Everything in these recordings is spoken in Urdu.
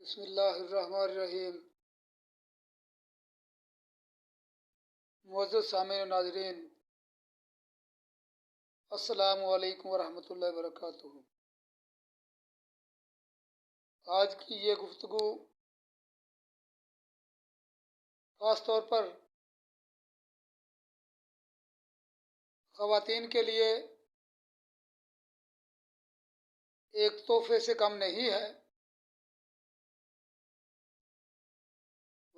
بسم اللہ الرحمن الرحیم۔ معزز سامعین و ناظرین، السلام علیکم ورحمۃ اللہ وبرکاتہ۔ آج کی یہ گفتگو خاص طور پر خواتین کے لیے ایک تحفے سے کم نہیں ہے۔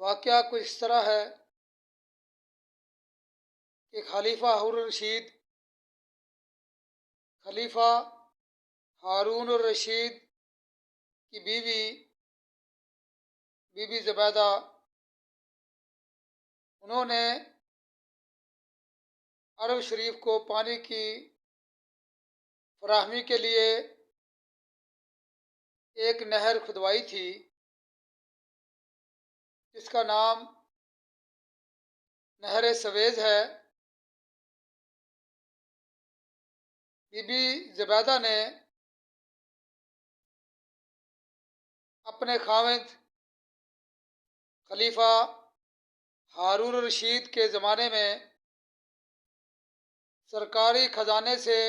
واقعہ کچھ اس طرح ہے کہ خلیفہ ہارون الرشید کی بی بی زبیدہ، انہوں نے عرب شریف کو پانی کی فراہمی کے لیے ایک نہر کھدوائی تھی جس کا نام نہر سویز ہے۔ بی بی زبیدہ نے اپنے خاوند خلیفہ ہارون الرشید کے زمانے میں سرکاری خزانے سے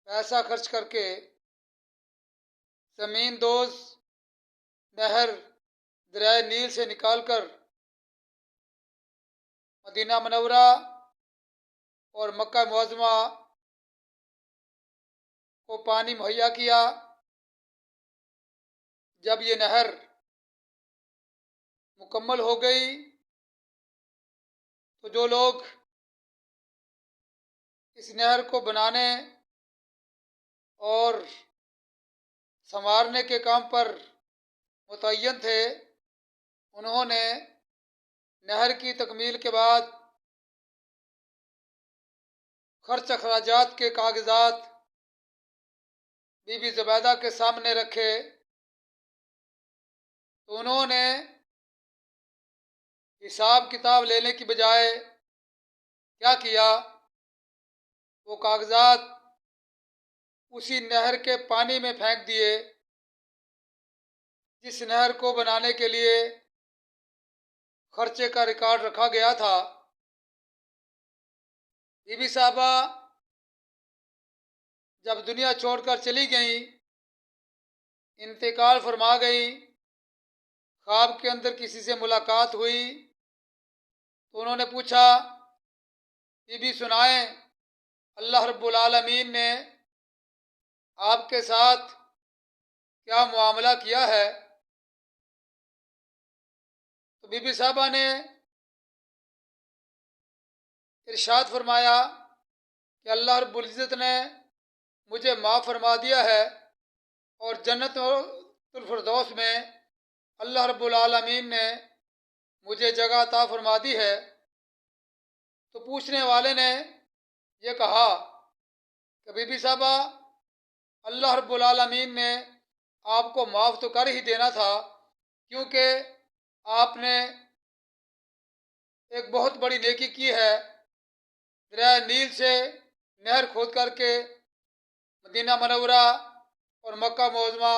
پیسہ خرچ کر کے زمین دوز نہر دریائے نیل سے نکال کر مدینہ منورہ اور مکہ معظمہ کو پانی مہیا کیا۔ جب یہ نہر مکمل ہو گئی تو جو لوگ اس نہر کو بنانے اور سنوارنے کے کام پر متعین تھے، انہوں نے نہر کی تکمیل کے بعد خرچ اخراجات کے کاغذات بی بی زبیدہ کے سامنے رکھے تو انہوں نے حساب کتاب لینے کی بجائے کیا کیا، وہ کاغذات اسی نہر کے پانی میں پھینک دیے جس نہر کو بنانے کے لیے خرچے کا ریکارڈ رکھا گیا تھا۔ بی بی صاحبہ جب دنیا چھوڑ کر چلی گئیں، انتقال فرما گئیں، خواب کے اندر کسی سے ملاقات ہوئی تو انہوں نے پوچھا، بی بی سنائیں اللہ رب العالمین نے آپ کے ساتھ کیا معاملہ کیا ہے؟ تو بی بی صاحبہ نے ارشاد فرمایا کہ اللہ رب العزت نے مجھے معاف فرما دیا ہے اور جنت الفردوس میں اللہ رب العالمین نے مجھے جگہ عطا فرما دی ہے۔ تو پوچھنے والے نے یہ کہا کہ بی بی صاحبہ، اللہ رب العالمین نے آپ کو معاف تو کر ہی دینا تھا، کیونکہ آپ نے ایک بہت بڑی نیکی کی ہے، دریائے نیل سے نہر کھود کر کے مدینہ منورہ اور مکہ معظمہ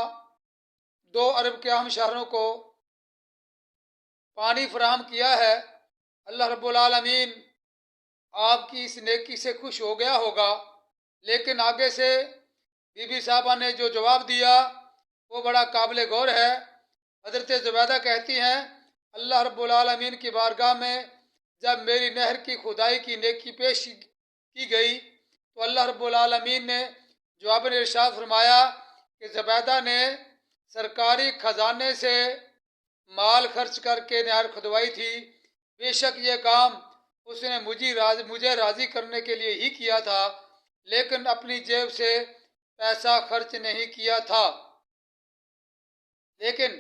2 عرب کے اہم شہروں کو پانی فراہم کیا ہے۔ اللہ رب العالمین آپ کی اس نیکی سے خوش ہو گیا ہوگا۔ لیکن آگے سے بی بی صاحبہ نے جو جواب دیا وہ بڑا قابل غور ہے۔ حضرت زبیدہ کہتی ہیں، اللہ رب العالمین کی بارگاہ میں جب میری نہر کی کھدائی کی نیکی پیش کی گئی تو اللہ رب العالمین نے جواب میں ارشاد فرمایا کہ زبیدہ نے سرکاری خزانے سے مال خرچ کر کے نہر کھدوائی تھی، بے شک یہ کام اس نے مجھے راضی کرنے کے لیے ہی کیا تھا، لیکن اپنی جیب سے پیسہ خرچ نہیں کیا تھا۔ لیکن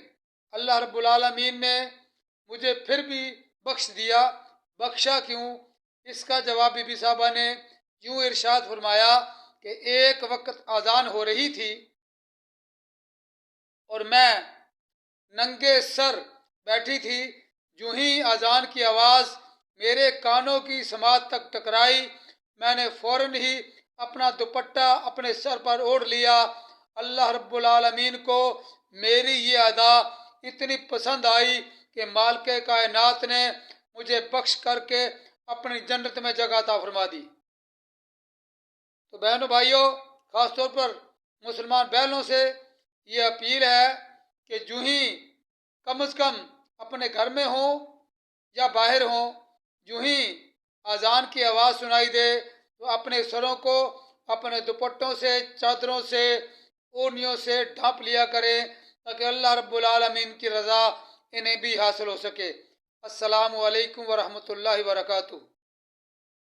اللہ رب العالمین نے مجھے پھر بھی بخش دیا۔ بخشا کیوں؟ اس کا جواب بی بی صاحبہ نے یوں ارشاد فرمایا کہ ایک وقت اذان ہو رہی تھی اور میں ننگے سر بیٹھی تھی، جو ہی اذان کی آواز میرے کانوں کی سماعت تک ٹکرائی، میں نے فوراً ہی اپنا دوپٹہ اپنے سر پر اوڑھ لیا۔ اللہ رب العالمین کو میری یہ ادا اتنی پسند آئی کہ مالک کائنات نے مجھے بخش کر کے اپنی جنت میں جگہ عطا فرما دی۔ تو بہنوں بھائیوں، خاص طور پر مسلمان بہنوں سے یہ اپیل ہے کہ جو ہی کم از کم اپنے گھر میں ہوں یا باہر ہوں، جو ہی اذان کی آواز سنائی دے تو اپنے سروں کو اپنے دوپٹوں سے، چادروں سے، اوڑھنیوں سے ڈھانپ لیا کریں تاکہ اللہ رب العالمین کی رضا انہیں بھی حاصل ہو سکے۔ السلام علیکم ورحمۃ اللہ وبرکاتہ۔